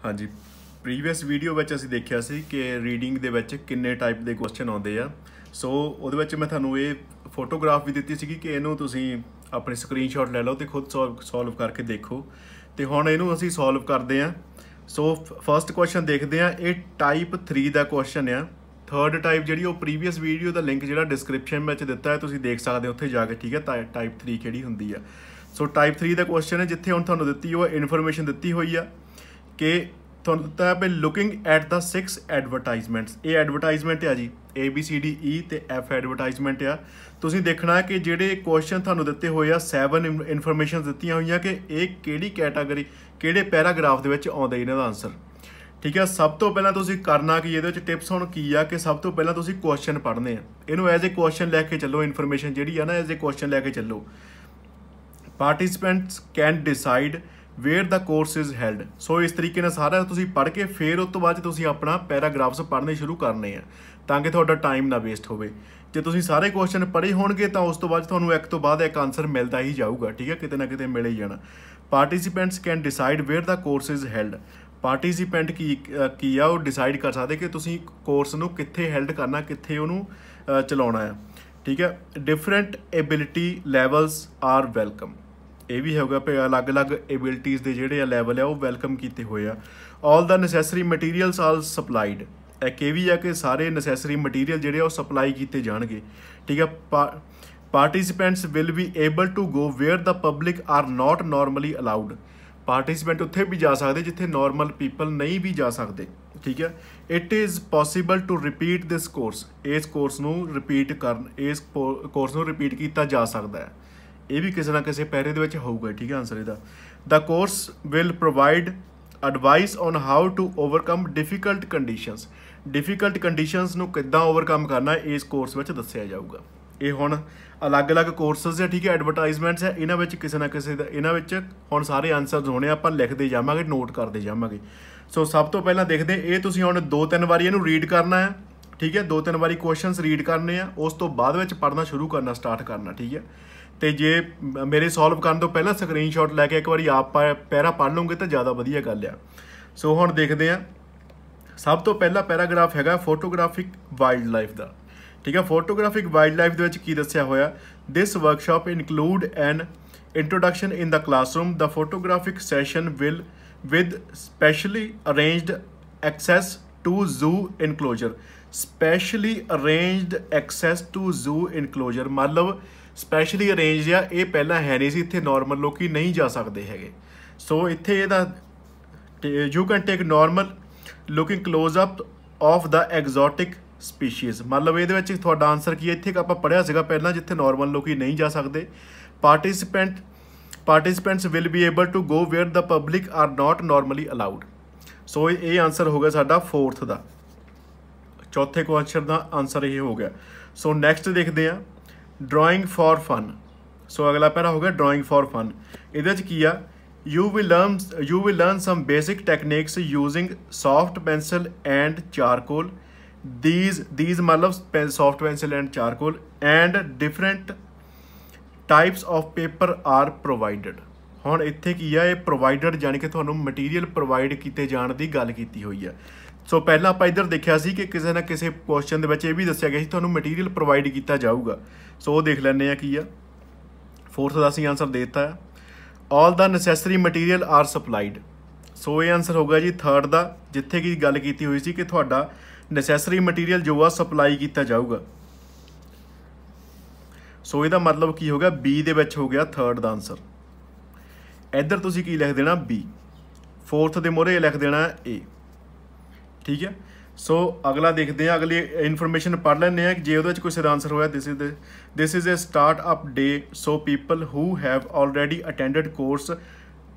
हाँ जी, previous video ਵਿੱਚ ਅਸੀਂ ਦੇਖਿਆ ਸੀ ਕਿ ਰੀਡਿੰਗ ਦੇ ਵਿੱਚ ਕਿੰਨੇ ਟਾਈਪ ਦੇ ਕੁਐਸਚਨ ਆਉਂਦੇ ਆ। ਸੋ ਉਹਦੇ ਵਿੱਚ ਮੈਂ ਤੁਹਾਨੂੰ ਇਹ ਫੋਟੋਗ੍ਰਾਫ ਵੀ ਦਿੱਤੀ ਸੀਗੀ ਕਿ ਇਹਨੂੰ ਤੁਸੀਂ ਆਪਣੀ ਸਕਰੀਨਸ਼ਾਟ ਲੈ ਲਓ ਤੇ ਖੁਦ ਸੋਲਵ ਕਰਕੇ ਦੇਖੋ। ਤੇ ਹੁਣ ਇਹਨੂੰ ਅਸੀਂ ਸੋਲਵ ਕਰਦੇ ਆ। ਸੋ ਫਸਟ ਕੁਐਸਚਨ ਦੇਖਦੇ ਆ। ਇਹ ਟਾਈਪ 3 ਦਾ ਕੁਐਸਚਨ ਆ। ਥਰਡ ਟਾਈਪ ਜਿਹੜੀ ਉਹ ਪ੍ਰੀਵੀਅਸ ਵੀਡੀਓ ਦਾ ਲਿੰਕ ਜਿਹੜਾ ਡਿਸਕ੍ਰਿਪਸ਼ਨ ਵਿੱਚ ਦਿੱਤਾ ਹੈ, ਤੁਸੀਂ ਦੇਖ ਸਕਦੇ ਹੋ ਉੱਥੇ ਜਾ ਕੇ, ਠੀਕ ਹੈ। ਟਾਈਪ 3 ਕਿਹੜੀ ਹੁੰਦੀ ਆ। ਸੋ ਟਾਈਪ 3 ਦਾ ਕੁਐਸਚਨ ਹੈ ਜਿੱਥੇ ਹੁਣ ਤੁਹਾਨੂੰ ਦਿੱਤੀ ਉਹ ਇਨਫੋਰਮੇਸ਼ਨ ਦਿੱਤੀ ਹੋਈ ਆ ਕਿ ਤੁਹਾਨੂੰ ਦਿੱਤਾ ਹੈ ਵੀ ਲੁਕਿੰਗ ਐਟ ਦਾ 6 ਐਡਵਰਟਾਈਜ਼ਮੈਂਟਸ। ਇਹ ਐਡਵਰਟਾਈਜ਼ਮੈਂਟ ਆ ਜੀ, ABCDE ਤੇ F ਐਡਵਰਟਾਈਜ਼ਮੈਂਟ ਆ। ਤੁਸੀਂ ਦੇਖਣਾ ਕਿ ਜਿਹੜੇ ਕੁਐਸਚਨ ਤੁਹਾਨੂੰ ਦਿੱਤੇ ਹੋਏ ਆ 7 ਇਨਫੋਰਮੇਸ਼ਨ ਦਿੱਤੀਆਂ ਹੋਈਆਂ ਕਿ ਇਹ ਕਿਹੜੀ ਕੈਟਾਗਰੀ ਕਿਹੜੇ ਪੈਰਾਗ੍ਰਾਫ ਦੇ ਵਿੱਚ ਆਉਂਦਾ ਇਹਨਾਂ ਦਾ ਆਨਸਰ, ਠੀਕ ਹੈ। ਸਭ ਤੋਂ ਪਹਿਲਾਂ ਤੁਸੀਂ ਕਰਨਾ ਕਿ ਇਹਦੇ ਵਿੱਚ ਟਿਪਸ ਹੁਣ ਕੀ ਆ ਕਿ ਸਭ ਤੋਂ ਪਹਿਲਾਂ ਤੁਸੀਂ ਕੁਐਸਚਨ ਪੜ੍ਹਨੇ ਆ। ਇਹਨੂੰ ਐਜ਼ ਏ ਕੁਐਸਚਨ ਲੈ ਕੇ ਚੱਲੋ। ਇਨਫੋਰਮੇਸ਼ਨ ਜਿਹੜੀ ਆ ਨਾ ਐਜ਼ ਏ ਕੁਐਸਚਨ ਲੈ ਕੇ ਚੱਲੋ। Participants can decide where the course is held. So ਇਸ ਤਰੀਕੇ ਨਾਲ ਸਾਰਾ ਤੁਸੀਂ ਪੜ੍ਹ ਕੇ ਫਿਰ ਉਸ ਤੋਂ ਬਾਅਦ ਤੁਸੀਂ ਆਪਣਾ ਪੈਰਾਗ੍ਰਾਫਸ ਪੜ੍ਹਨੇ ਸ਼ੁਰੂ ਕਰਨੇ ਆ ਤਾਂ ਕਿ ਤੁਹਾਡਾ ਟਾਈਮ ਨਾ ਵੇਸਟ ਹੋਵੇ। ਜੇ ਤੁਸੀਂ ਸਾਰੇ ਕੁਐਸਚਨ ਪੜ੍ਹੇ ਹੋਣਗੇ ਤਾਂ ਉਸ ਤੋਂ ਬਾਅਦ ਤੁਹਾਨੂੰ ਇੱਕ ਤੋਂ ਬਾਅਦ ਇੱਕ ਆਨਸਰ ਮਿਲਦਾ ਹੀ ਜਾਊਗਾ, ਠੀਕ ਹੈ। ਕਿਤੇ ਨਾ ਕਿਤੇ ਮਿਲ ਹੀ ਜਾਣਾ। Participants can decide where the course is held. Participant ਕੀ ਆ ਉਹ ਡਿਸਾਈਡ ਕਰ ਸਕਦੇ ਕਿ ਤੁਸੀਂ ਕੋਰਸ ਨੂੰ ਕਿੱਥੇ ਹੈਲਡ ਕਰਨਾ, ਕਿੱਥੇ ਉਹਨੂੰ ਚਲਾਉਣਾ ਆ, ਠੀਕ ਹੈ। Different ability levels are welcome. ਇਹ ਵੀ ਹੋਗਾ ਵੀ ਅਲੱਗ-ਅਲੱਗ ਐਬਿਲਿਟੀਜ਼ ਦੇ ਜਿਹੜੇ ਆ ਲੈਵਲ ਆ ਉਹ ਵੈਲਕਮ ਕੀਤੇ ਹੋਏ ਆ। ਆਲ ਦਾ ਨੈਸੈਸਰੀ ਮਟੀਰੀਅਲਸ ਆਰ ਸਪਲਾਈਡ। ਇੱਕ ਇਹ ਵੀ ਆ ਕਿ ਸਾਰੇ ਨੈਸੈਸਰੀ ਮਟੀਰੀਅਲ ਜਿਹੜੇ ਆ ਉਹ ਸਪਲਾਈ ਕੀਤੇ ਜਾਣਗੇ, ਠੀਕ ਹੈ। Participants will be able to go where the public are not normally allowed. Participant ਉੱਥੇ ਵੀ ਜਾ ਸਕਦੇ ਜਿੱਥੇ ਨਾਰਮਲ ਪੀਪਲ ਨਹੀਂ ਵੀ ਜਾ ਸਕਦੇ, ਠੀਕ ਹੈ। It is possible to repeat this course. ਇਸ ਕੋਰਸ ਨੂੰ ਰਿਪੀਟ ਕੀਤਾ ਜਾ ਸਕਦਾ ਹੈ। ਇਹ ਵੀ ਕਿਸੇ ਨਾ ਕਿਸੇ ਪੈਰੇ ਦੇ ਵਿੱਚ ਹੋਊਗਾ, ਠੀਕ ਹੈ ਆਨਸਰ ਇਹਦਾ। The course will provide advice on how to overcome difficult conditions. Difficult conditions ਨੂੰ ਕਿੱਦਾਂ ਓਵਰਕਮ ਕਰਨਾ ਇਸ ਕੋਰਸ ਵਿੱਚ ਦੱਸਿਆ ਜਾਊਗਾ। ਇਹ ਹੁਣ ਅਲੱਗ-ਅਲੱਗ ਕੋਰਸਸ ਆ, ਠੀਕ ਹੈ। ਐਡਵਰਟਾਈਜ਼ਮੈਂਟਸ ਆ, ਇਹਨਾਂ ਵਿੱਚ ਕਿਸੇ ਨਾ ਕਿਸੇ ਦਾ ਇਹਨਾਂ ਵਿੱਚ ਹੁਣ ਸਾਰੇ ਆਨਸਰਸ ਹੋਣੇ ਆਪਾਂ ਲਿਖਦੇ ਜਾਵਾਂਗੇ, ਨੋਟ ਕਰਦੇ ਜਾਵਾਂਗੇ। ਸੋ ਸਭ ਤੋਂ ਪਹਿਲਾਂ ਦੇਖਦੇ ਇਹ ਤੁਸੀਂ ਹੁਣ 2-3 ਵਾਰੀ ਇਹਨੂੰ ਰੀਡ ਕਰਨਾ ਹੈ, ਠੀਕ ਹੈ। 2-3 ਵਾਰੀ ਕੁਐਸਚਨਸ ਰੀਡ ਕਰਨੇ ਆ, ਉਸ ਤੋਂ ਬਾਅਦ ਵਿੱਚ ਪੜ੍ਹਨਾ ਸ਼ੁਰੂ ਕਰਨਾ ਸਟਾਰਟ ਕਰਨਾ, ਠੀਕ ਹੈ। ਤੇ ਜੇ ਮੇਰੇ ਸੋਲਵ ਕਰਨ ਤੋਂ ਪਹਿਲਾਂ ਸਕਰੀਨਸ਼ਾਟ ਲੈ ਕੇ ਇੱਕ ਵਾਰੀ ਆਪ ਪੈਰਾ ਪੜ੍ਹ ਲਓਗੇ ਤਾਂ ਜ਼ਿਆਦਾ ਵਧੀਆ ਗੱਲ ਆ। ਸੋ ਹੁਣ ਦੇਖਦੇ ਆ। ਸਭ ਤੋਂ ਪਹਿਲਾ ਪੈਰਾਗ੍ਰਾਫ ਹੈਗਾ ਫੋਟੋਗ੍ਰਾਫਿਕ ਵਾਈਲਡ ਲਾਈਫ ਦਾ, ਠੀਕ ਹੈ। ਫੋਟੋਗ੍ਰਾਫਿਕ ਵਾਈਲਡ ਲਾਈਫ ਦੇ ਵਿੱਚ ਕੀ ਦੱਸਿਆ ਹੋਇਆ। This workshop include an introduction in the classroom. The photographic session will with specially arranged access to zoo enclosure. Specially arranged access to zoo enclosure ਮਤਲਬ specially arrange ਆ, ਇਹ ਪਹਿਲਾਂ ਹੈ ਨਹੀਂ ਸੀ, ਇੱਥੇ ਨਾਰਮਲ ਲੋਕੀ ਨਹੀਂ ਜਾ ਸਕਦੇ ਹੈਗੇ। ਸੋ ਇੱਥੇ ਇਹਦਾ you can take normal looking close up of the exotic species. ਮਤਲਬ ਇਹਦੇ ਵਿੱਚ ਤੁਹਾਡਾ ਆਨਸਰ ਕੀ ਹੈ, ਇੱਥੇ ਆਪਾਂ ਪੜ੍ਹਿਆ ਸੀਗਾ ਪਹਿਲਾਂ ਜਿੱਥੇ ਨਾਰਮਲ ਲੋਕੀ ਨਹੀਂ ਜਾ ਸਕਦੇ। Participants will be able to go where the public are not normally allowed. So ਇਹ ਆਨਸਰ ਹੋ ਗਿਆ ਸਾਡਾ 4th ਦਾ, ਚੌਥੇ ਕੁਐਸਚਨ ਦਾ ਆਨਸਰ ਇਹ ਹੋ ਗਿਆ। ਸੋ ਨੈਕਸਟ ਦੇਖਦੇ ਹਾਂ ਡਰਾਇੰਗ ਫॉर फन। ਸੋ ਅਗਲਾ ਪੈਰਾ ਹੋ ਗਿਆ ਡਰਾਇੰਗ ਫॉर फन। ਇਹਦੇ ਵਿੱਚ ਕੀ ਆ, you will learn some basic techniques using soft pencil and charcoal. These ਮਤਲਬ soft pencil and charcoal and different types of paper are provided. ਹੁਣ ਇੱਥੇ ਕੀ ਆ, ਇਹ ਪ੍ਰੋਵਾਈਡਡ ਜਾਣੀ ਕਿ ਤੁਹਾਨੂੰ ਮਟੀਰੀਅਲ ਪ੍ਰੋਵਾਈਡ ਕੀਤੇ ਜਾਣ ਦੀ ਗੱਲ ਕੀਤੀ ਹੋਈ ਆ। ਸੋ ਪਹਿਲਾਂ ਆਪਾਂ ਇੱਧਰ ਦੇਖਿਆ ਸੀ ਕਿ ਕਿਸੇ ਨਾ ਕਿਸੇ ਕੁਐਸਚਨ ਦੇ ਵਿੱਚ ਇਹ ਵੀ ਦੱਸਿਆ ਗਿਆ ਸੀ ਤੁਹਾਨੂੰ ਮਟੀਰੀਅਲ ਪ੍ਰੋਵਾਈਡ ਕੀਤਾ ਜਾਊਗਾ। ਸੋ ਉਹ ਦੇਖ ਲੈਂਦੇ ਆ ਕੀ ਆ। 4th ਦਾ ਅਸੀਂ ਆਨਸਰ ਦੇ ਦਿੱਤਾ ਆ। ਆਲ ਦਾ ਨੈਸੈਸਰੀ ਮਟੀਰੀਅਲ ਆਰ ਸਪਲਾਈਡ। ਸੋ ਇਹ ਆਨਸਰ ਹੋਊਗਾ ਜੀ 3rd ਦਾ, ਜਿੱਥੇ ਕਿ ਗੱਲ ਕੀਤੀ ਹੋਈ ਸੀ ਕਿ ਤੁਹਾਡਾ ਨੈਸੈਸਰੀ ਮਟੀਰੀਅਲ ਜੋ ਆ ਸਪਲਾਈ ਕੀਤਾ ਜਾਊਗਾ। ਸੋ ਇਹਦਾ ਮਤਲਬ ਕੀ ਹੋ ਗਿਆ, B ਦੇ ਵਿੱਚ ਹੋ ਗਿਆ 3rd ਦਾ ਆਨਸਰ। ਇੱਧਰ ਤੁਸੀਂ ਕੀ ਲਿਖ ਦੇਣਾ, B। 4th ਦੇ ਮੋਹਰੇ ਲਿਖ ਦੇਣਾ A, ਠੀਕ ਹੈ। ਸੋ ਅਗਲਾ ਦੇਖਦੇ ਹਾਂ, ਅਗਲੀ ਇਨਫੋਰਮੇਸ਼ਨ ਪੜ੍ਹ ਲੈਂਦੇ ਹਾਂ। ਜੇ ਉਹਦੇ ਵਿੱਚ ਕਿਸੇ ਦਾ ਆਨਸਰ ਹੋਇਆ this is a start up day so people who have already attended course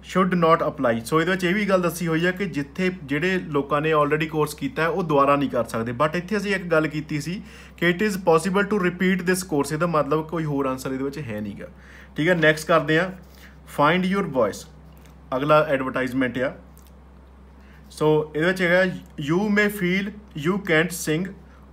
should not apply. So ਇਹਦੇ ਵਿੱਚ ਇਹ ਵੀ ਗੱਲ ਦੱਸੀ ਹੋਈ ਹੈ ਕਿ ਜਿੱਥੇ ਜਿਹੜੇ ਲੋਕਾਂ ਨੇ ਆਲਰੇਡੀ ਕੋਰਸ ਕੀਤਾ ਹੈ ਉਹ ਦੁਬਾਰਾ ਨਹੀਂ ਕਰ ਸਕਦੇ। ਬਟ ਇੱਥੇ ਅਸੀਂ ਇੱਕ ਗੱਲ ਕੀਤੀ ਸੀ ਕਿ it is possible to repeat this course. ਇਹਦਾ ਮਤਲਬ ਕੋਈ ਹੋਰ ਆਨਸਰ ਇਹਦੇ ਵਿੱਚ ਹੈ ਨਹੀਂਗਾ, ਠੀਕ ਹੈ। ਨੈਕਸਟ ਕਰਦੇ ਹਾਂ ਫਾਈਂਡ ਯੂਰ ਵੋਇਸ। ਅਗਲਾ ਐਡਵਰਟਾਈਜ਼ਮੈਂਟ ਆ। ਸੋ ਇਹਦੇ ਵਿੱਚ ਹੈਗਾ you may feel you can't sing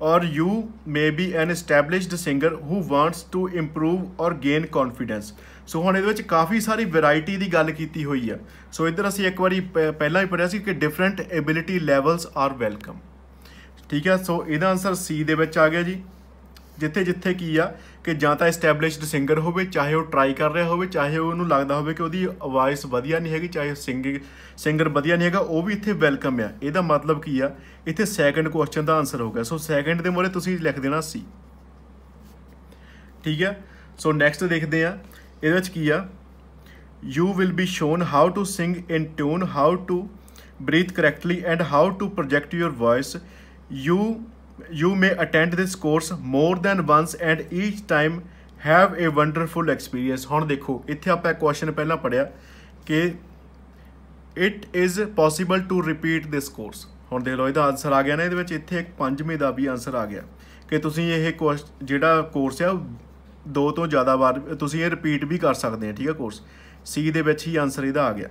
or you may be an established singer who wants to improve or gain confidence। So ਹੁਣ ਇਹਦੇ ਵਿੱਚ ਕਾਫੀ ਸਾਰੀ ਵੈਰਾਈਟੀ ਦੀ ਗੱਲ ਕੀਤੀ ਹੋਈ ਆ। ਸੋ ਇੱਧਰ ਅਸੀਂ ਇੱਕ ਵਾਰੀ ਪਹਿਲਾਂ ਹੀ ਪੜ੍ਹਿਆ ਸੀ ਕਿ different ability levels are welcome. ਠੀਕ ਹੈ, ਸੋ ਇਹਦਾ ਆਨਸਰ ਸੀ ਦੇ ਵਿੱਚ ਆ ਗਿਆ ਜੀ। ਜਿੱਥੇ ਜਿੱਥੇ ਕੀ ਆ ਕਿ ਜਾਂ ਤਾਂ ਐਸਟੈਬਲਿਸ਼ਡ ਸਿੰਗਰ ਹੋਵੇ, ਚਾਹੇ ਉਹ ਟਰਾਈ ਕਰ ਰਿਹਾ ਹੋਵੇ, ਚਾਹੇ ਉਹਨੂੰ ਲੱਗਦਾ ਹੋਵੇ ਕਿ ਉਹਦੀ ਆਵਾਜ਼ ਵਧੀਆ ਨਹੀਂ ਹੈਗੀ, ਚਾਹੇ ਸਿੰਗਰ ਵਧੀਆ ਨਹੀਂ ਹੈਗਾ, ਉਹ ਵੀ ਇੱਥੇ ਵੈਲਕਮ ਆ। ਇਹਦਾ ਮਤਲਬ ਕੀ ਆ, ਇੱਥੇ ਸੈਕੰਡ ਕੁਐਸਚਨ ਦਾ ਆਨਸਰ ਹੋ ਗਿਆ। ਸੋ ਸੈਕੰਡ ਦੇ ਮੂਹਰੇ ਤੁਸੀਂ ਲਿਖ ਦੇਣਾ ਸੀ। ਠੀਕ ਹੈ, ਸੋ ਨੈਕਸਟ ਦੇਖਦੇ ਆ ਇਹਦੇ ਵਿੱਚ ਕੀ ਆ। You will be shown how to sing in tune, how to breathe correctly and how to project your voice. You may attend this course more than once and each time have a wonderful experience। ਹੁਣ ਦੇਖੋ ਇੱਥੇ ਆਪਾਂ ਇੱਕ question ਪਹਿਲਾਂ ਪੜ੍ਹਿਆ ਕਿ it is possible to repeat this course। ਹੁਣ ਦੇਖ ਲਓ ਇਹਦਾ ਆਨਸਰ ਆ ਗਿਆ ਨਾ ਇਹਦੇ ਵਿੱਚ। ਇੱਥੇ ਇੱਕ ਪੰਜਵੇਂ ਦਾ ਵੀ ਆਨਸਰ ਆ ਗਿਆ ਕਿ ਤੁਸੀਂ ਇਹ ਜਿਹੜਾ ਕੋਰਸ ਆ 2 ਤੋਂ ਜ਼ਿਆਦਾ ਵਾਰ ਤੁਸੀਂ ਇਹ ਰਿਪੀਟ ਵੀ ਕਰ ਸਕਦੇ ਆ। ਠੀਕ ਹੈ, ਕੋਰਸ ਸੀ ਦੇ ਵਿੱਚ ਹੀ ਆਨਸਰ ਇਹਦਾ ਆ ਗਿਆ।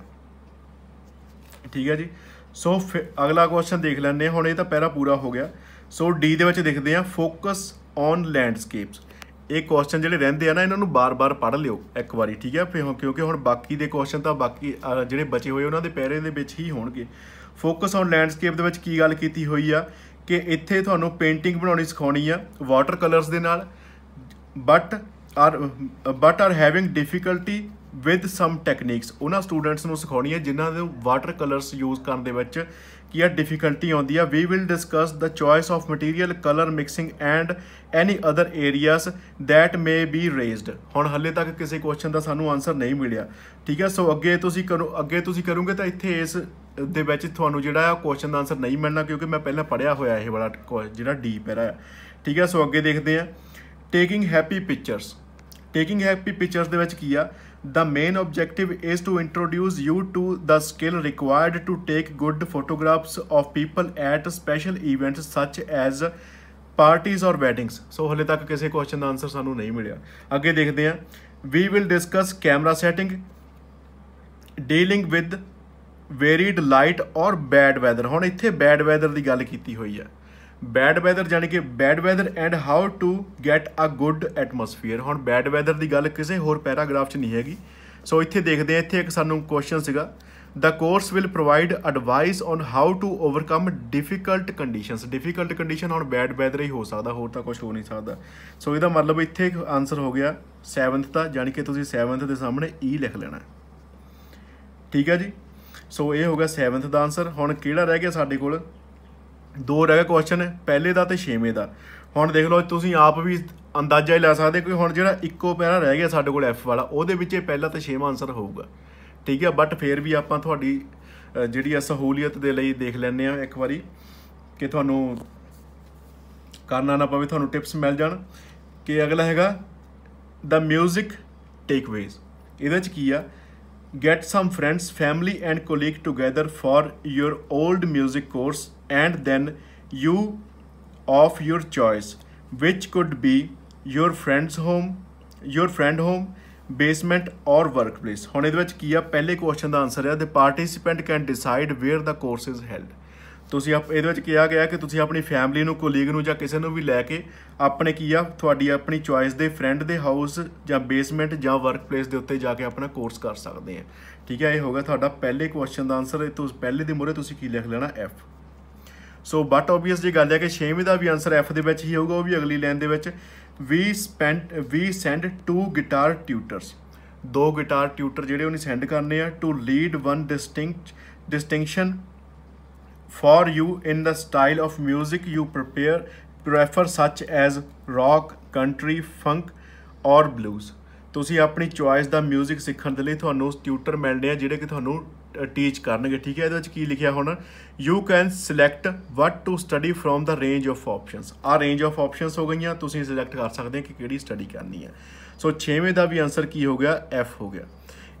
ਠੀਕ ਹੈ ਜੀ, ਸੋ ਅਗਲਾ ਕੁਐਸਚਨ ਦੇਖ ਲੈਂਦੇ ਹਾਂ। ਹੁਣ ਇਹ ਤਾਂ ਪਹਿਲਾ ਪੂਰਾ ਹੋ ਗਿਆ। ਸੋ ਡੀ ਦੇ ਵਿੱਚ ਦੇਖਦੇ ਆ ਫੋਕਸ ਔਨ ਲੈਂਡਸਕੇਪਸ। ਇਹ ਕੁਐਸਚਨ ਜਿਹੜੇ ਰਹਿੰਦੇ ਆ ਨਾ ਇਹਨਾਂ ਨੂੰ ਬਾਰ-ਬਾਰ ਪੜ੍ਹ ਲਿਓ ਇੱਕ ਵਾਰੀ। ਠੀਕ ਹੈ, ਫਿਰ ਕਿਉਂਕਿ ਹੁਣ ਬਾਕੀ ਦੇ ਕੁਐਸਚਨ ਤਾਂ ਬਾਕੀ ਜਿਹੜੇ ਬਚੇ ਹੋਏ ਉਹਨਾਂ ਦੇ ਪੈਰੇ ਦੇ ਵਿੱਚ ਹੀ ਹੋਣਗੇ। ਫੋਕਸ ਔਨ ਲੈਂਡਸਕੇਪ ਦੇ ਵਿੱਚ ਕੀ ਗੱਲ ਕੀਤੀ ਹੋਈ ਆ ਕਿ ਇੱਥੇ ਤੁਹਾਨੂੰ ਪੇਂਟਿੰਗ ਬਣਾਉਣੀ ਸਿਖਾਉਣੀ ਆ ਵਾਟਰ ਕਲਰਸ ਦੇ ਨਾਲ, but are having difficulty with some techniques. ਉਹਨਾਂ ਸਟੂਡੈਂਟਸ ਨੂੰ ਸਿਖਾਉਣੀ ਹੈ ਜਿਨ੍ਹਾਂ ਦੇ ਵਾਟਰ ਕਲਰਸ ਯੂਜ਼ ਕਰਨ ਦੇ ਵਿੱਚ ਕੀ ਆ ਡਿਫੀਕਲਟੀ ਆਉਂਦੀ ਆ। We will discuss the choice of material, colour mixing and any other areas that may be raised. ਹੁਣ ਹਾਲੇ ਤੱਕ ਕਿਸੇ ਕੁਐਸਚਨ ਦਾ ਸਾਨੂੰ ਆਨਸਰ ਨਹੀਂ ਮਿਲਿਆ। ਠੀਕ ਹੈ, ਸੋ ਅੱਗੇ ਤੁਸੀਂ ਕਰੋਗੇ ਤਾਂ ਇੱਥੇ ਇਸ ਦੇ ਵਿੱਚ ਤੁਹਾਨੂੰ ਜਿਹੜਾ ਆ ਕੁਐਸਚਨ ਦਾ ਆਨਸਰ ਨਹੀਂ ਮਿਲਣਾ, ਕਿਉਂਕਿ ਮੈਂ ਪਹਿਲਾਂ ਪੜ੍ਹਿਆ ਹੋਇਆ ਇਹ ਵਾਲਾ ਜਿਹੜਾ ਡੀ ਪੈਰਾ ਆ। ਠੀਕ ਹੈ, ਸੋ ਅੱਗੇ ਦੇਖਦੇ ਆ taking happy pictures. Taking happy pictures ਦੇ ਵਿੱਚ ਕੀ ਆ, the main objective is to introduce you to the skill required to take good photographs of people at special events such as parties or weddings। so ਹਲੇ ਤੱਕ ਕਿਸੇ question ਦਾ answer ਸਾਨੂੰ ਨਹੀਂ ਮਿਲਿਆ। ਅੱਗੇ ਦੇਖਦੇ ਹਾਂ we will discuss camera setting, dealing with varied light or bad weather। ਹੁਣ ਇੱਥੇ bad weather ਦੀ ਗੱਲ ਕੀਤੀ ਹੋਈ ਆ। ਬੈਡ ਵੈਦਰ ਜਾਣੀ ਕਿ bad weather and how to get a good atmosphere. ਹੁਣ ਬੈਡ ਵੈਦਰ ਦੀ ਗੱਲ ਕਿਸੇ ਹੋਰ ਪੈਰਾਗ੍ਰਾਫ 'ਚ ਨਹੀਂ ਹੈਗੀ। ਸੋ ਇੱਥੇ ਦੇਖਦੇ ਹਾਂ, ਇੱਥੇ ਇੱਕ ਸਾਨੂੰ ਕੁਐਸਚਨ ਸੀਗਾ the course will provide advice on how to overcome difficult conditions. Difficult condition ਹੁਣ ਬੈਡ ਵੈਦਰ ਹੀ ਹੋ ਸਕਦਾ, ਹੋਰ ਤਾਂ ਕੁਛ ਹੋ ਨਹੀਂ ਸਕਦਾ। ਸੋ ਇਹਦਾ ਮਤਲਬ ਇੱਥੇ ਆਨਸਰ ਹੋ ਗਿਆ 7th ਦਾ, ਜਾਣੀ ਕਿ ਤੁਸੀਂ 7th ਦੇ ਸਾਹਮਣੇ ਈ ਲਿਖ ਲੈਣਾ। ਠੀਕ ਹੈ ਜੀ, ਸੋ ਇਹ ਹੋ ਗਿਆ 7th ਦਾ ਆਨਸਰ। ਹੁਣ ਕਿਹੜਾ ਰਹਿ ਗਿਆ ਸਾਡੇ ਕੋਲ, 2 ਰਹਿ ਗਿਆ ਕੁਐਸਚਨ, ਪਹਿਲੇ ਦਾ ਤੇ 6ਵੇਂ ਦਾ। ਹੁਣ ਦੇਖ ਲਓ ਤੁਸੀਂ ਆਪ ਵੀ ਅੰਦਾਜ਼ਾ ਹੀ ਲਾ ਸਕਦੇ ਕਿ ਹੁਣ ਜਿਹੜਾ ਇੱਕੋ ਪੈਰਾ ਰਹਿ ਗਿਆ ਸਾਡੇ ਕੋਲ ਐਫ ਵਾਲਾ, ਉਹਦੇ ਵਿੱਚ ਪਹਿਲਾ ਤੇ 6ਵਾਂ ਆਨਸਰ ਹੋਊਗਾ। ਠੀਕ ਹੈ, ਬਟ ਫਿਰ ਵੀ ਆਪਾਂ ਤੁਹਾਡੀ ਜਿਹੜੀ ਆ ਸਹੂਲੀਅਤ ਦੇ ਲਈ ਦੇਖ ਲੈਂਦੇ ਹਾਂ ਇੱਕ ਵਾਰੀ ਕਿ ਤੁਹਾਨੂੰ ਕਰਨਾ ਨਾ ਪਵੇ, ਤੁਹਾਨੂੰ ਟਿਪਸ ਮਿਲ ਜਾਣ। ਕਿ ਅਗਲਾ ਹੈਗਾ ਦ ਮਿਊਜ਼ਿਕ ਟੇਕਵੇਜ਼। ਇਹਦੇ 'ਚ ਕੀ ਆ, get some friends, family and colleague together for your old music course and then you of your choice, which could be your friend home, basement or workplace। ਹੁਣ ਇਹਦੇ ਵਿੱਚ ਕੀ ਆ, ਪਹਿਲੇ ਕੁਐਸਚਨ ਦਾ ਆਨਸਰ ਹੈ the participant can decide where the course is held। ਤੁਸੀਂ ਇਹਦੇ ਵਿੱਚ ਕਿਹਾ ਗਿਆ ਕਿ ਤੁਸੀਂ ਆਪਣੀ ਫੈਮਿਲੀ ਨੂੰ, ਕੋਲੀਗ ਨੂੰ ਜਾਂ ਕਿਸੇ ਨੂੰ ਵੀ ਲੈ ਕੇ ਆਪਣੇ ਕੀ ਆ ਤੁਹਾਡੀ ਆਪਣੀ ਚੋਇਸ ਦੇ ਫਰੈਂਡ ਦੇ ਹਾਊਸ ਜਾਂ ਬੇਸਮੈਂਟ ਜਾਂ ਵਰਕ ਪਲੇਸ ਦੇ ਉੱਤੇ ਜਾ ਕੇ ਆਪਣਾ ਕੋਰਸ ਕਰ ਸਕਦੇ ਆ। ਠੀਕ ਹੈ, ਇਹ ਹੋ ਗਿਆ ਤੁਹਾਡਾ ਪਹਿਲੇ ਕੁਐਸਚਨ ਦਾ ਆਨਸਰ। ਤੁਸੀਂ ਪਹਿਲੇ ਦੇ ਮੂਹਰੇ ਤੁਸੀਂ ਕੀ ਲਿਖ ਲੈਣਾ, ਐਫ। ਸੋ ਬਟ ਓਬਵੀਅਸ ਜੀ ਗੱਲ ਹੈ ਕਿ 6ਵੇਂ ਦਾ ਵੀ ਆਨਸਰ ਐਫ ਦੇ ਵਿੱਚ ਹੀ ਹੋਊਗਾ, ਉਹ ਵੀ ਅਗਲੀ ਲਾਈਨ ਦੇ ਵਿੱਚ। ਵੀ send 2 guitar tutors. 2 guitar tutor ਜਿਹੜੇ ਉਹਨੇ ਸੈਂਡ ਕਰਨੇ ਆ to lead 1 distinction for you in the style of music you prefer such as rock, country, funk or blues। ਤੁਸੀਂ ਆਪਣੀ ਚੋਇਸ ਦਾ ਮਿਊਜ਼ਿਕ ਸਿੱਖਣ ਦੇ ਲਈ ਤੁਹਾਨੂੰ ਟਿਊਟਰ ਮਿਲਣੇ ਆ ਜਿਹੜੇ ਕਿ ਤੁਹਾਨੂੰ ਟੀਚ ਕਰਨਗੇ। ਠੀਕ ਹੈ, ਇਹਦੇ ਵਿੱਚ ਕੀ ਲਿਖਿਆ ਹੁਣ, you can select what to study from the range of options. ਆਹ ਰੇਂਜ ਆਫ ਆਪਸ਼ਨਸ ਹੋ ਗਈਆਂ, ਤੁਸੀਂ ਸਿਲੈਕਟ ਕਰ ਸਕਦੇ ਹੋ ਕਿ ਕਿਹੜੀ ਸਟੱਡੀ ਕਰਨੀ ਹੈ। ਸੋ 6ਵੇਂ ਦਾ ਵੀ ਆਨਸਰ ਕੀ ਹੋ ਗਿਆ, ਐਫ ਹੋ ਗਿਆ।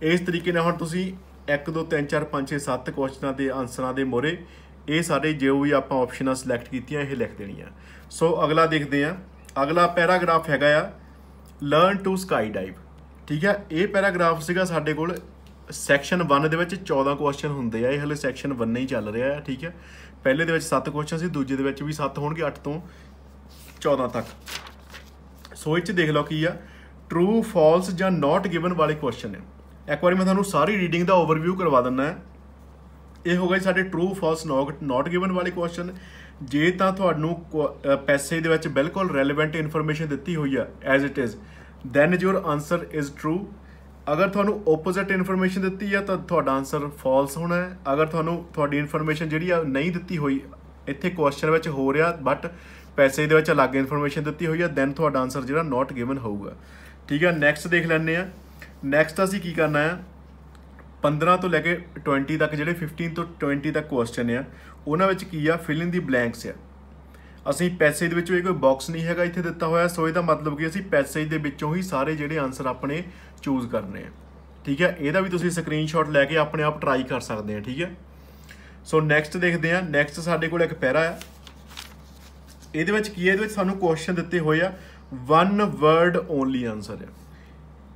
ਇਸ ਤਰੀਕੇ ਨਾਲ ਹੁਣ ਤੁਸੀਂ 1 2 3 4 5 6 7 ਕੁਐਸਚਨਾਂ ਦੇ ਆਨਸਰਾਂ ਦੇ ਮੋਰੇ ਇਹ ਸਾਰੇ ਜੋ ਵੀ ਆਪਾਂ ਆਪਸ਼ਨਾਂ ਸਿਲੈਕਟ ਕੀਤੀਆਂ ਇਹ ਲਿਖ ਦੇਣੀਆਂ। ਸੋ ਅਗਲਾ ਦੇਖਦੇ ਹਾਂ, ਅਗਲਾ ਪੈਰਾਗ੍ਰਾਫ ਹੈਗਾ ਆ ਲਰਨ ਟੂ ਸਕਾਈ ਡਾਈਵ। ਠੀਕ ਹੈ, ਇਹ ਪੈਰਾਗ੍ਰਾਫ ਸੀਗਾ ਸਾਡੇ ਕੋਲ ਸੈਕਸ਼ਨ 1 ਦੇ ਵਿੱਚ 14 ਕੁਐਸਚਨ ਹੁੰਦੇ ਆ। ਇਹ ਹਲੇ ਸੈਕਸ਼ਨ 1 ਹੀ ਚੱਲ ਰਿਹਾ ਹੈ। ਠੀਕ ਹੈ, ਪਹਿਲੇ ਦੇ ਵਿੱਚ 7 ਕੁਐਸਚਨ ਸੀ, ਦੂਜੇ ਦੇ ਵਿੱਚ ਵੀ 7 ਹੋਣਗੇ, 8 ਤੋਂ 14 तक। सो इस देख लो की आ ट्रू फॉल्स ਜਾਂ नॉट गिवन वाले क्वेश्चन है। एक बार मैं ਤੁਹਾਨੂੰ सारी रीडिंग का ओवरव्यू करवा दिना है। ये हो गए साढ़े ट्रू फॉल्स नॉट गिवन वाले क्वेश्चन। जे तो ਤੁਹਾਨੂੰ ਪੈਸੇ ਦੇ ਵਿੱਚ ਬਿਲਕੁਲ ਰੈਲੇਵੈਂਟ ਇਨਫੋਰਮੇਸ਼ਨ ਦਿੱਤੀ ਹੋਈ ਆ as it is then your answer is true. अगर ਤੁਹਾਨੂੰ ਓਪੋਜ਼ਿਟ ਇਨਫੋਰਮੇਸ਼ਨ ਦਿੱਤੀ ਆ ਤਾਂ ਤੁਹਾਡਾ ਆਨਸਰ ਫਾਲਸ ਹੋਣਾ ਹੈ। ਅਗਰ ਤੁਹਾਨੂੰ ਤੁਹਾਡੀ ਇਨਫੋਰਮੇਸ਼ਨ ਜਿਹੜੀ ਆ ਨਹੀਂ ਦਿੱਤੀ ਹੋਈ ਇੱਥੇ ਕੁਐਸਚਨ ਵਿੱਚ ਹੋ ਰਿਹਾ ਬਟ ਪੈਸੇ ਦੇ ਵਿੱਚ ਅਲੱਗ ਇਨਫੋਰਮੇਸ਼ਨ ਦਿੱਤੀ ਹੋਈ ਆ ਦੈਨ ਤੁਹਾਡਾ ਆਨਸਰ ਜਿਹੜਾ ਨੋਟ ਗਿਵਨ ਹੋਊਗਾ। ਠੀਕ ਹੈ, ਨੈਕਸਟ ਦੇਖ ਲੈਂਦੇ ਆ। ਨੈਕਸਟ ਅਸੀਂ ਕੀ ਕਰਨਾ ਹੈ 15 ਤੋਂ ਲੈ ਕੇ 20 ਤੱਕ ਜਿਹੜੇ 15 ਤੋਂ 20 ਤੱਕ ਕੁਐਸਚਨ ਆ ਉਹਨਾਂ ਵਿੱਚ ਕੀ ਆ ਫਿਲ ਇਨ ਦੀ ਬਲੈਂਕਸ ਆ। ਅਸੀਂ ਪੈਸੇਜ ਦੇ ਵਿੱਚੋਂ ਇਹ ਕੋਈ ਬਾਕਸ ਨਹੀਂ ਹੈਗਾ ਇੱਥੇ ਦਿੱਤਾ ਹੋਇਆ, ਸੋ ਇਹਦਾ ਮਤਲਬ ਕਿ ਅਸੀਂ ਪੈਸੇਜ ਦੇ ਵਿੱਚੋਂ ਹੀ ਸਾਰੇ ਜਿਹੜੇ ਆਨਸਰ ਆਪਣੇ ਚੂਜ਼ ਕਰਨੇ ਆ। ਠੀਕ ਹੈ, ਇਹਦਾ ਵੀ ਤੁਸੀਂ ਸਕਰੀਨਸ਼ਾਟ ਲੈ ਕੇ ਆਪਣੇ ਆਪ ਟਰਾਈ ਕਰ ਸਕਦੇ ਆ। ਠੀਕ ਹੈ, ਸੋ ਨੈਕਸਟ ਦੇਖਦੇ ਆ। ਨੈਕਸਟ ਸਾਡੇ ਕੋਲ ਇੱਕ ਪੈਰਾ ਆ, ਇਹਦੇ ਵਿੱਚ ਕੀ ਹੈ, ਇਹਦੇ ਵਿੱਚ ਸਾਨੂੰ ਕੁਐਸਚਨ ਦਿੱਤੇ ਹੋਏ ਆ 1 word ਓਨਲੀ ਆਨਸਰ ਆ।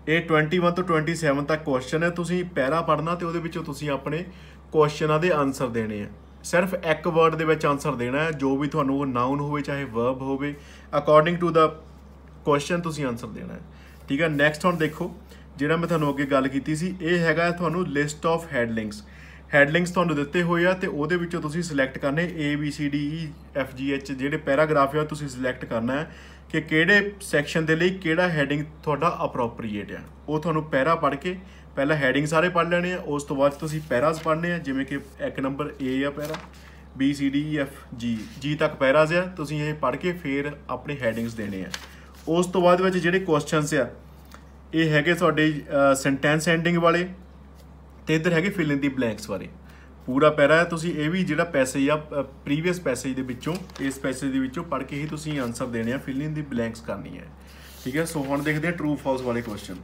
ਇਹ 21 ਤੋਂ 27 ਤੱਕ ਕੁਐਸਚਨ ਹੈ। ਤੁਸੀਂ ਪੈਰਾ ਪੜ੍ਹਨਾ ਤੇ ਉਹਦੇ ਵਿੱਚੋਂ ਤੁਸੀਂ ਆਪਣੇ ਕੁਐਸਚਨਾਂ ਦੇ ਆਨਸਰ ਦੇਣੇ ਆ। ਸਿਰਫ ਇੱਕ ਵਰਡ ਦੇ ਵਿੱਚ ਆਨਸਰ ਦੇਣਾ ਹੈ, ਜੋ ਵੀ ਤੁਹਾਨੂੰ ਉਹ ਨਾਊਨ ਹੋਵੇ ਚਾਹੇ ਵਰਬ ਹੋਵੇ, ਅਕੋਰਡਿੰਗ ਟੂ ਦਾ ਕੁਐਸਚਨ ਤੁਸੀਂ ਆਨਸਰ ਦੇਣਾ ਹੈ। ਠੀਕ ਹੈ, ਨੈਕਸਟ ਹੁਣ ਦੇਖੋ ਜਿਹੜਾ ਮੈਂ ਤੁਹਾਨੂੰ ਅੱਗੇ ਗੱਲ ਕੀਤੀ ਸੀ, ਇਹ ਹੈਗਾ ਤੁਹਾਨੂੰ ਲਿਸਟ ਆਫ ਹੈਡਲਿੰਗਸ। ਹੈਡਲਿੰਗਸ ਤੁਹਾਨੂੰ ਦਿੱਤੇ ਹੋਏ ਆ ਤੇ ਉਹਦੇ ਵਿੱਚੋਂ ਤੁਸੀਂ ਸਿਲੈਕਟ ਕਰਨੇ ABCDEFGH ਜਿਹੜੇ ਪੈਰਾਗ੍ਰਾਫ ਆ ਤੁਸੀਂ ਸਿਲੈਕਟ ਕਰਨਾ ਹੈ ਕਿ ਕਿਹੜੇ ਸੈਕਸ਼ਨ ਦੇ ਲਈ ਕਿਹੜਾ ਹੈਡਿੰਗ ਤੁਹਾਡਾ ਅਪਰੋਪਰੀਏਟ ਆ। ਉਹ ਤੁਹਾਨੂੰ ਪੈਰਾ ਪੜ੍ਹ ਕੇ ਪਹਿਲਾਂ ਹੈਡਿੰਗ ਸਾਰੇ ਪੜ੍ਹ ਲੈਣੇ ਆ, ਉਸ ਤੋਂ ਬਾਅਦ ਤੁਸੀਂ ਪੈਰਾਜ਼ ਪੜ੍ਹਨੇ ਆ, ਜਿਵੇਂ ਕਿ ਇੱਕ ਨੰਬਰ A ਆ ਪੈਰਾ BCDEFG ਤੱਕ ਪੈਰਾਜ਼ ਆ। ਤੁਸੀਂ ਇਹ ਪੜ੍ਹ ਕੇ ਫਿਰ ਆਪਣੇ ਹੈਡਿੰਗਸ ਦੇਣੇ ਆ। ਉਸ ਤੋਂ ਬਾਅਦ ਵਿੱਚ ਜਿਹੜੇ ਕੁਐਸਚਨਸ ਆ ਇਹ ਹੈਗੇ ਤੁਹਾਡੇ ਸੈਂਟੈਂਸ ਐਂਡਿੰਗ ਵਾਲੇ ਤੇ ਇੱਧਰ ਹੈਗੇ ਫਿਲ ਇਨ ਦੀ ਬਲੈਂਕਸ ਬਾਰੇ। ਪੂਰਾ ਪੈਰਾ ਹੈ, ਤੁਸੀਂ ਇਹ ਵੀ ਜਿਹੜਾ ਪੈਸੇਜ ਆ ਪ੍ਰੀਵੀਅਸ ਪੈਸੇਜ ਦੇ ਵਿੱਚੋਂ ਇਸ ਪੈਸੇਜ ਦੇ ਵਿੱਚੋਂ ਪੜ੍ਹ ਕੇ ਹੀ ਤੁਸੀਂ ਆਨਸਰ ਦੇਣੇ ਆ, ਫਿਲ ਇਨ ਦੀ ਬਲੈਂਕਸ ਕਰਨੀ ਹੈ। ਠੀਕ ਹੈ, ਸੋ ਹੁਣ ਦੇਖਦੇ ਹਾਂ ਟਰੂ ਫਾਲਸ ਵਾਲੇ ਕੁਐਸਚਨ।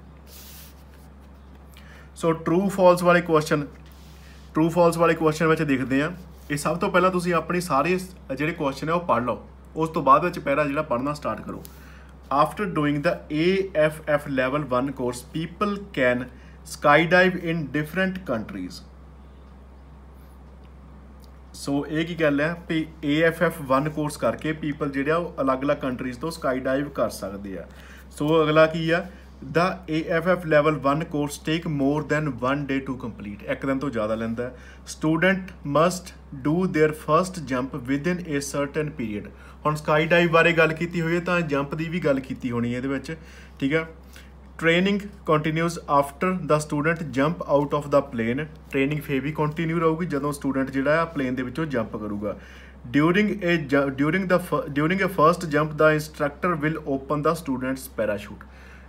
ਸੋ ਟਰੂ ਫਾਲਸ ਵਾਲੇ ਕੁਐਸਚਨ ਵਿੱਚ ਦੇਖਦੇ ਹਾਂ। ਇਹ ਸਭ ਤੋਂ ਪਹਿਲਾਂ ਤੁਸੀਂ ਆਪਣੀ ਸਾਰੇ ਜਿਹੜੇ ਕੁਐਸਚਨ ਹੈ ਉਹ ਪੜ੍ਹ ਲਓ, ਉਸ ਤੋਂ ਬਾਅਦ ਵਿੱਚ ਪੈਰਾ ਜਿਹੜਾ ਪੜ੍ਹਨਾ ਸਟਾਰਟ ਕਰੋ। After doing the AFF level 1 course people can skydive in different countries। ਸੋ ਇਹ ਕੀ ਗੱਲ ਹੈ ਵੀ AFF 1 ਕੋਰਸ ਕਰਕੇ ਪੀਪਲ ਜਿਹੜੇ ਆ ਉਹ ਅਲੱਗ-ਅਲੱਗ ਕੰਟਰੀਜ਼ ਤੋਂ ਸਕਾਈਡਾਈਵ ਕਰ ਸਕਦੇ ਆ। ਸੋ ਅਗਲਾ ਕੀ ਆ the AFF level 1 course take more than 1 day to complete. ਇੱਕ ਦਿਨ ਤੋਂ ਜ਼ਿਆਦਾ ਲੈਂਦਾ। Student must do their first jump within a certain period. ਹੁਣ ਸਕਾਈਡਾਈਵ ਬਾਰੇ ਗੱਲ ਕੀਤੀ ਹੋਈ ਹੈ ਤਾਂ ਜੰਪ ਦੀ ਵੀ ਗੱਲ ਕੀਤੀ ਹੋਣੀ ਹੈ ਇਹਦੇ ਵਿੱਚ। ਠੀਕ ਹੈ, training continues after the student jump out of the plane. Training ਫੇਰ ਵੀ ਕੰਟੀਨਿਊ ਰਹੂਗੀ ਜਦੋਂ ਸਟੂਡੈਂਟ ਜਿਹੜਾ ਆ ਪਲੇਨ ਦੇ ਵਿੱਚੋਂ ਜੰਪ ਕਰੂਗਾ। During A first jump the instructor will open the students parachute.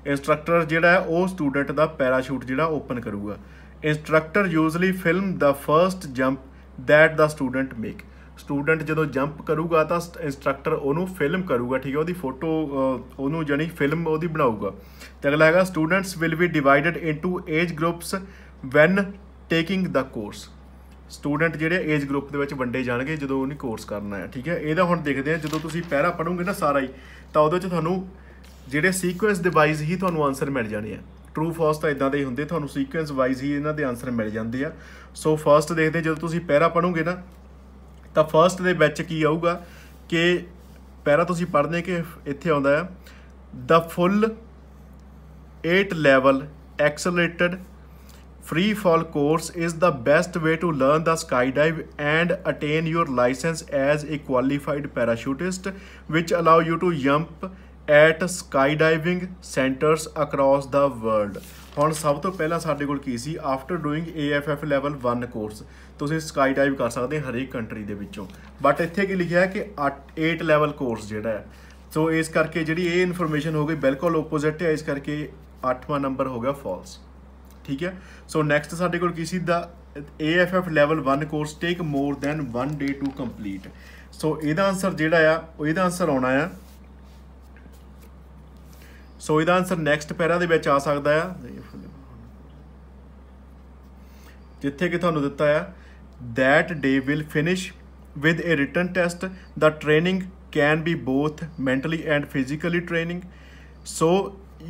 Instructor ਜਿਹੜਾ ਹੈ ਉਹ ਸਟੂਡੈਂਟ ਦਾ ਪੈਰਾਸ਼ੂਟ ਜਿਹੜਾ ਓਪਨ ਕਰੂਗਾ। Instructor usually film the first jump that the student make. Student ਜਦੋਂ ਜੰਪ ਕਰੂਗਾ ਤਾਂ ਇੰਸਟਰਕਟਰ ਉਹਨੂੰ ਫਿਲਮ ਕਰੂਗਾ। ਠੀਕ ਹੈ, ਉਹਦੀ ਫੋਟੋ ਉਹਨੂੰ ਜਾਣੀ ਫਿਲਮ ਉਹਦੀ ਬਣਾਊਗਾ। ਤੇ ਅਗਲਾ ਹੈਗਾ students will be divided into age groups when taking the course. Student ਜਿਹੜੇ ਏਜ ਗਰੁੱਪ ਦੇ ਵਿੱਚ ਵੰਡੇ ਜਾਣਗੇ ਜਦੋਂ ਉਹਨੇ ਕੋਰਸ ਕਰਨਾ ਹੈ। ਠੀਕ ਹੈ, ਇਹਦਾ ਹੁਣ ਦੇਖਦੇ ਹਾਂ ਜਦੋਂ ਤੁਸੀਂ ਪੈਰਾ ਪੜ੍ਹੋਗੇ ਨਾ ਸਾਰਾ ਹੀ ਤਾਂ ਉਹਦੇ 'ਚ ਤੁਹਾਨੂੰ ਜਿਹੜੇ ਸੀਕੁਐਂਸ ਦੇ ਵਾਈਜ਼ ਹੀ ਤੁਹਾਨੂੰ ਆਨਸਰ ਮਿਲ ਜਾਣੇ ਆ। ਟਰੂ ਫਾਲਸ ਤਾਂ ਇਦਾਂ ਦੇ ਹੀ ਹੁੰਦੇ, ਤੁਹਾਨੂੰ ਸੀਕੁਐਂਸ ਵਾਈਜ਼ ਹੀ ਇਹਨਾਂ ਦੇ ਆਨਸਰ ਮਿਲ ਜਾਂਦੇ ਆ। ਸੋ ਫਸਟ ਦੇਖਦੇ ਜਦੋਂ ਤੁਸੀਂ ਪੈਰਾ ਪੜ੍ਹੋਗੇ ਨਾ ਤਾਂ ਫਸਟ ਦੇ ਵਿੱਚ ਕੀ ਆਊਗਾ ਕਿ ਪੈਰਾ ਤੁਸੀਂ ਪੜ੍ਹਦੇ ਕਿ ਇੱਥੇ ਆਉਂਦਾ ਆ ਦਾ ਫੁੱਲ 8 level accelerated free fall course is the best way to learn the skydive and attain your license as a qualified parachutist, which allow you to jump at skydiving centers across the world। ਹੁਣ ਸਭ ਤੋਂ ਪਹਿਲਾਂ ਸਾਡੇ ਕੋਲ ਕੀ ਸੀ after doing AFF level 1 course ਤੁਸੀਂ skydive ਕਰ ਸਕਦੇ ਹਰੇਕ ਕੰਟਰੀ ਦੇ ਵਿੱਚੋਂ। ਬਟ ਇੱਥੇ ਕੀ ਲਿਖਿਆ ਹੈ ਕਿ 8 ਲੈਵਲ ਕੋਰਸ ਜਿਹੜਾ ਹੈ। ਸੋ ਇਸ ਕਰਕੇ ਜਿਹੜੀ ਇਹ ਇਨਫੋਰਮੇਸ਼ਨ ਹੋ ਗਈ ਬਿਲਕੁਲ ਓਪੋਜ਼ਿਟ ਹੈ, ਇਸ ਕਰਕੇ 8ਵਾਂ ਨੰਬਰ ਹੋ ਗਿਆ ਫਾਲਸ। ਠੀਕ ਹੈ, ਸੋ ਨੈਕਸਟ ਸਾਡੇ ਕੋਲ ਕੀ ਸੀ the AFF level 1 course take more than 1 day to complete. So ਇਹਦਾ ਆਨਸਰ ਜਿਹੜਾ ਆ ਉਹ ਇਹਦਾ ਆਨਸਰ ਆਉਣਾ ਆ। ਸੋ ਇਹਦਾ ਆਨਸਰ ਨੈਕਸਟ ਪੈਰਾ ਦੇ ਵਿੱਚ ਆ ਸਕਦਾ ਆ ਜਿੱਥੇ ਕਿ ਤੁਹਾਨੂੰ ਦਿੱਤਾ ਆ that day will finish with a written test। the training can be both mentally and physically training, so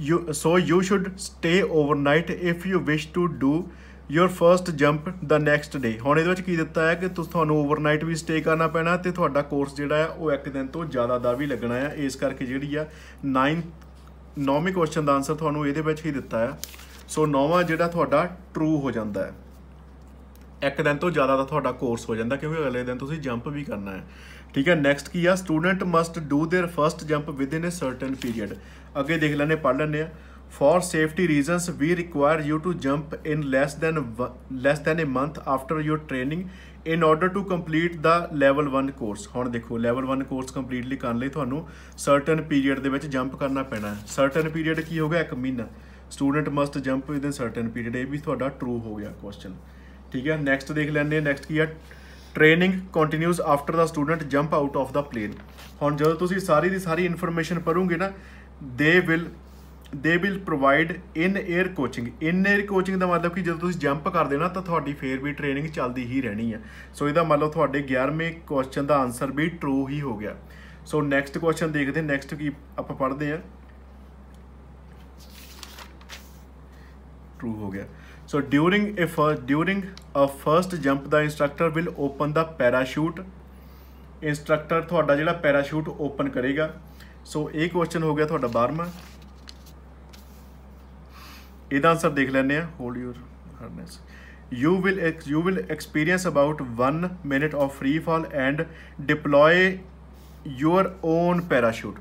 you should stay overnight if you wish to do your first jump the next day. हुण इहदे विच की दित्ता है कि तुहानूं overnight भी stay करना पैना ते तुहाडा कोर्स जिहड़ा है वो एक दिन तो ज़्यादा दा भी लगना है। इस करके जिहड़ी आ 9वें क्वेश्चन का आंसर तुहानूं इहदे विच ही दित्ता है। सो 9वां जिहड़ा तुहाडा ट्रू हो जाता है, एक दिन तो ज़्यादा का तुहाडा कोर्स हो जाता क्योंकि अगले दिन तुसीं जंप भी करना है। ठीक है, नैक्सट की आ student must do their first jump within a certain period. अगे देख लैने पढ़ लैने for safety reasons we require you to jump in less than a month after your training in order to complete the level 1 course. हुण देखो level 1 course completely करने लई तुहानूं सर्टन पीरियड दे विच जंप करना पैना है। सर्टन पीरियड की हो गया 1 महीना। Student must jump with in certain period, ये भी तुहाडा ट्रू हो गया क्वेश्चन। ठीक है, नैक्सट देख लैंदे। नैक्सट की है training continues after the student jump out of the plane. हुण जदों तुसीं सारी दी सारी इन्फॉर्मेशन पढ़ोगे ना, they will provide in air coaching. In air coaching का मतलब कि जो तुसीं जंप कर देना तो तुहाडी फिर भी ट्रेनिंग चलती ही रहनी है। सो इसदा मतलब तुहाडे 11वें क्वेश्चन का आंसर भी ट्रू ही हो गया। सो नैक्सट क्वेश्चन देखते हैं। नैक्सट की आपां पढ़ते हैं, ट्रू हो गया। So during a first jump the instructor will open the parachute. Instructor तुहाडा जिहड़ा पैराशूट ओपन करेगा। सो ये क्वेश्चन हो गया तुहाडा 12वां। इसका आंसर देख लैंदे हैं। Hold your harness. You will experience about 1 minute of free fall and deploy your own parachute.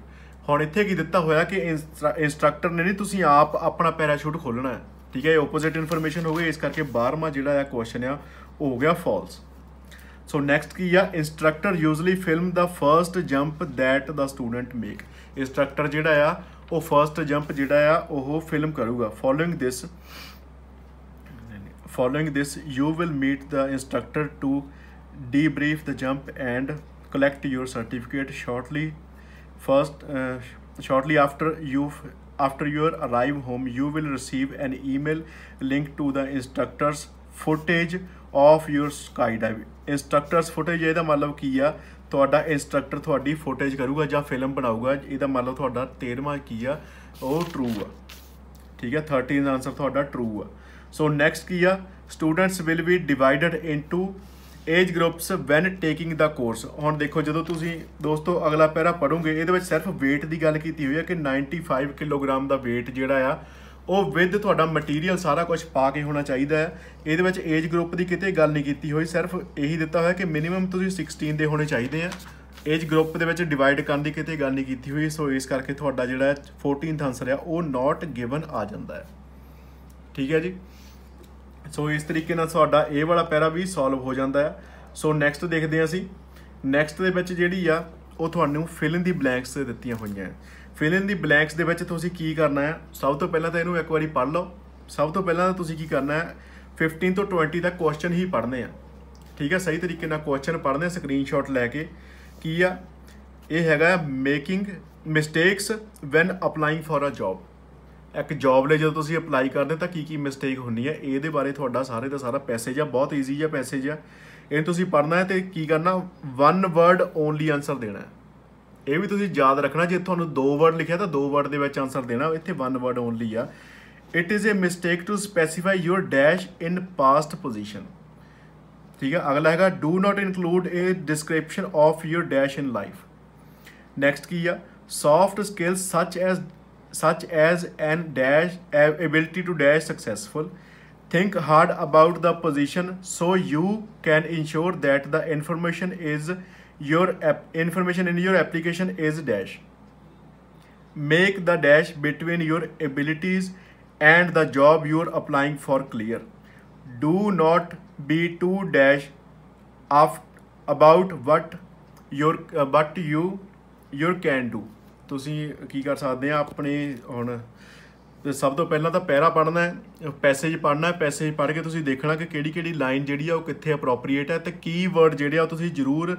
हुण इत्थे की दिता होया कि इंस्ट्रक्टर ने नहीं, तुसीं आप अपना पैराशूट खोलना है। ठीक है, ओपोजिट इन्फॉर्मेशन हो गई, इस करके 12वां जिहड़ा आ क्वेश्चन आ वो हो गया फॉल्स। सो नैक्सट की आ instructor usually film the first jump that the student make. Instructor जिहड़ा आ वो फर्स्ट जंप जिहड़ा आ वो फिल्म करूगा। Following this you will meet the instructor to debrief the jump and collect your certificate shortly after you arrive home you will receive an email link to the instructor's footage of your skydiving। instructor's footage ਇਹਦਾ मतलब की आ ਤੁਹਾਡਾ instructor ਤੁਹਾਡੀ footage करूगा ਜਾਂ film बनाऊगा। ਇਹਦਾ मतलब ਤੁਹਾਡਾ 13ਵਾਂ की आ वो ट्रू आ। ठीक है, 13 आंसर ਤੁਹਾਡਾ ट्रू आ। सो नैक्सट की आ students will be divided into age groups when taking the course. हुण देखो जो तुसीं दोस्तों अगला पैरा पढ़ोगे ये सिर्फ वेट की गल की हुई है कि 95 किलोग्राम का वेट जिहड़ा आ वो विद तुहाडा मटीरियल सारा कुछ पा के होना चाहिए है। ये एज ग्रुप की किते गल नहीं की हुई, सिर्फ यही दिता हुआ कि मिनीमम तुसीं 16 के होने चाहिए हैं। एज ग्रुप के डिवाइड करने की किते गल नहीं की हुई। सो इस करके तुहाडा जिहड़ा 14th आंसर है वो नॉट गिवन आ जाता है। ठीक है जी, सो इस तरीके नाल तुहाडा ये वाला पैरा भी सॉल्व हो जाता है। सो नैक्सट देखते हैं असीं। नैक्सट दे विच जिहड़ी आ वो तुहानूं फिल इन दी ब्लैंक्स दित्तियां होईयां। फिल इन दी ब्लैंक्स दे विच तुसीं की करना है, सब तो पहलां तां इहनूं एक बारी पढ़ लो। सब तो पहलां तां तुसीं की करना है 15 तो 20 तक क्वेश्चन ही पढ़ने हैं। ठीक है, सही तरीके नाल क्वेश्चन पढ़ने, स्क्रीनशॉट लैके की आ ये हैगा making mistakes when applying for a job. एक जॉब लिए जो तुसीं अपलाई करदे तां की मिसटेक होनी है, ये बारे तुहाडा सारे का सारा पैसेज आ, बहुत ईजी है पैसेज आ। ये तुसीं पढ़ना है तो की करना 1 वर्ड ओनली आंसर देना है। ये भी तुसीं याद रखना, जे तुहानूं 2 वर्ड लिखिया तो 2 वर्ड दे विच आंसर देना, इत्थे 1 वर्ड ओनली आ। It is a mistake to specify your dash in past position. ठीक है, अगला है do not include a description of your dash in life. Next की आ soft skills such as an dash ability to dash successful। Think hard about the position so you can ensure that the information in your application is dash। Make the dash between your abilities and the job you are applying for clear। Do not be too dash about what you can do। ਤੁਸੀਂ ਕੀ ਕਰ ਸਕਦੇ ਆ ਆਪਣੇ ਹੁਣ सब तो पहला तो पैरा पढ़ना है, पैसेज पढ़ना है। पैसेज पढ़ के तुसीं देखना कि किहड़ी लाइन जिहड़ी आ वो कित्थे अप्रोप्रीएट है, तो कीवर्ड जिहड़े आ तुसीं जरूर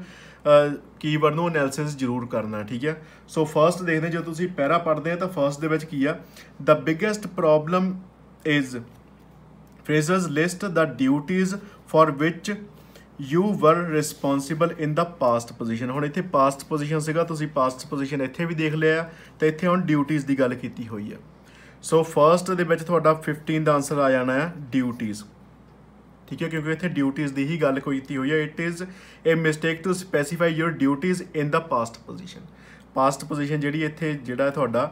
कीवर्ड नूं एनालिसिस जरूर करना। ठीक है, सो फर्स्ट देखते जो तुसीं पैरा पढ़ते हैं तो फर्स्ट दे विच की आ the biggest problem is freshers list the duties for which you were responsible in the past position. हुण इत्थे पास्ट पोजीशन सीगा, तुसीं पास्ट पोजीशन इत्थे भी देख लिया, तो इत्थे हुण ड्यूटीज़ की गल की हुई है। सो फर्स्ट दे विच तुहाडा 15 दा आंसर आ जाना है ड्यूटीज़। ठीक है, क्योंकि इत्थे ड्यूटीज़ की ही गल कीती हुई है। It is a mistake to specify your duties in the past position. Past position जिहड़ी इत्थे जिहड़ा तुहाडा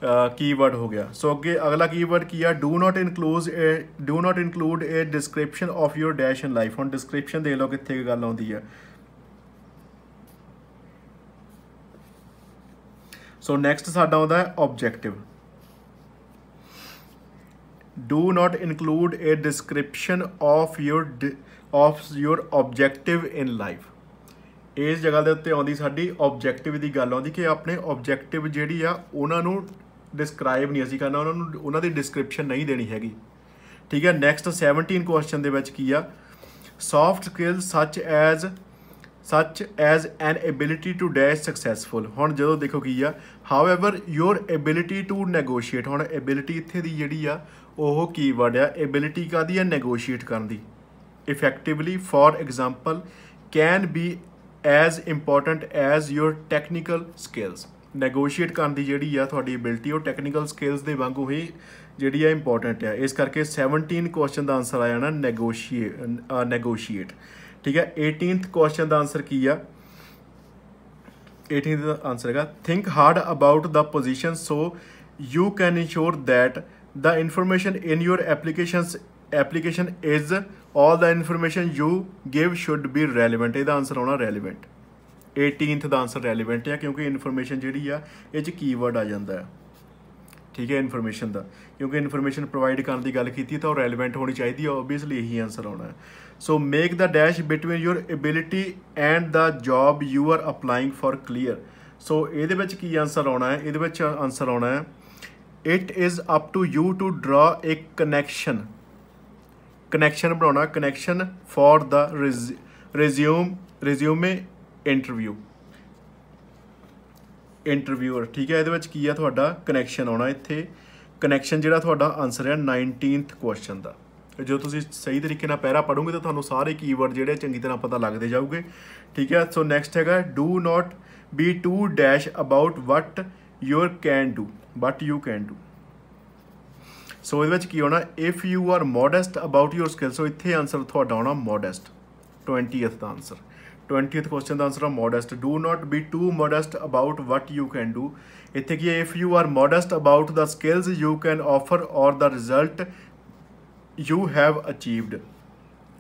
कीवर्ड हो गया। सो अगे अगला कीवर्ड की है, do not include a description of your dash in life. हुण डिस्क्रिप्शन देख लो कित्थे गल आउंदी है। सो नैक्सट साडा आउंदा है objective. Do not include a description of your objective in life. इस जगह के उत्ते आउंदी साडी ऑब्जैक्टिव की गल आउंदी कि अपने ऑब्जैक्टिव जिहड़ी आ उन्हां नूं डिस्क्राइब नहीं असीं करना, उन्हां दी डिस्क्रिप्शन नहीं देनी हैगी। ठीक है, नैक्सट 17 क्वेश्चन दे विच की आ, soft skills such as an ability to dash successful. हुण जदों देखो की आ, however your ability to negotiate. हुण एबिलिटी इत्थे दी जिहड़ी आ ओह कीवर्ड आ, एबिलिटी काहदी आ, नैगोशिएट करन दी effectively. For example can be as important as your technical skills. Negotiate करन दी जिहड़ी आ तुहाडी एबिलिटी ਉਹ टैक्नीकल स्किल्स ਦੇ ਵਾਂਗੂ ही जिहड़ी आ इंपॉर्टेंट है। इस करके 17 क्वेश्चन का आंसर आ जाना नैगोशिएट। ठीक है, 18th क्वेश्चन का आंसर की आ, 18th का आंसर है think hard about the position so you can ensure that the information in your application is all the information you give should be relevant. इसका answer आना रैलीवेंट। 18th का answer रैलीवेंट है क्योंकि information जिहड़ी आ इह कीवर्ड आ जाता है। ठीक है, इन्फॉर्मेशन का, क्योंकि इन्फॉर्मेशन प्रोवाइड करने की गल की तो रैलीवेंट होनी चाहिए, ओबीयसली यही आंसर आना है। So make the dash between your ability and the job you are applying for clear. So ये की आंसर आना है, ये आंसर आना है it is up to you to draw a connection बनाना, connection for the resume interviewer. ठीक है, ये की है तुहाडा कनैक्शन आना, इत्थे कनैक्शन जिहड़ा तुहाडा आंसर है 19th क्वेश्चन का। जो तुसीं सही तरीके नाल पैरा पढ़ोगे तो तुहानूं सारे कीवर्ड जिहड़े चंगी तरह पता लगते जाओगे। ठीक है, सो नैक्सट हैगा do not be too dash about what you can do. So ये की होना, if you are modest about your skill. So इत्थे आंसर तुहाडा आना मॉडेस्ट, 20th का आंसर। 20th क्वेश्चन का आंसर है modest. Do not be too modest about what you can do. इत्थे की है, if you are modest about the skills you can offer or the result you have अचीवड।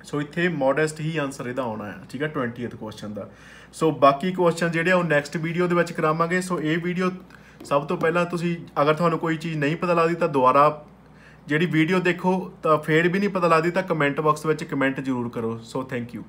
सो इत्थे modest ही answer इहदा आना है। ठीक है, 20th क्वेश्चन का। सो बाकी क्वेश्चन जिहड़े आ नैक्सट वीडियो दे विच करावांगे। सो ये वीडियो सब तो पहला तुसीं अगर तुहानूं कोई चीज़ नहीं पता लगदी तो दोबारा जिहड़ी वीडियो देखो तो फिर भी नहीं पता लगदी तो कमेंट बॉक्स में कमेंट जरूर करो। So thank you.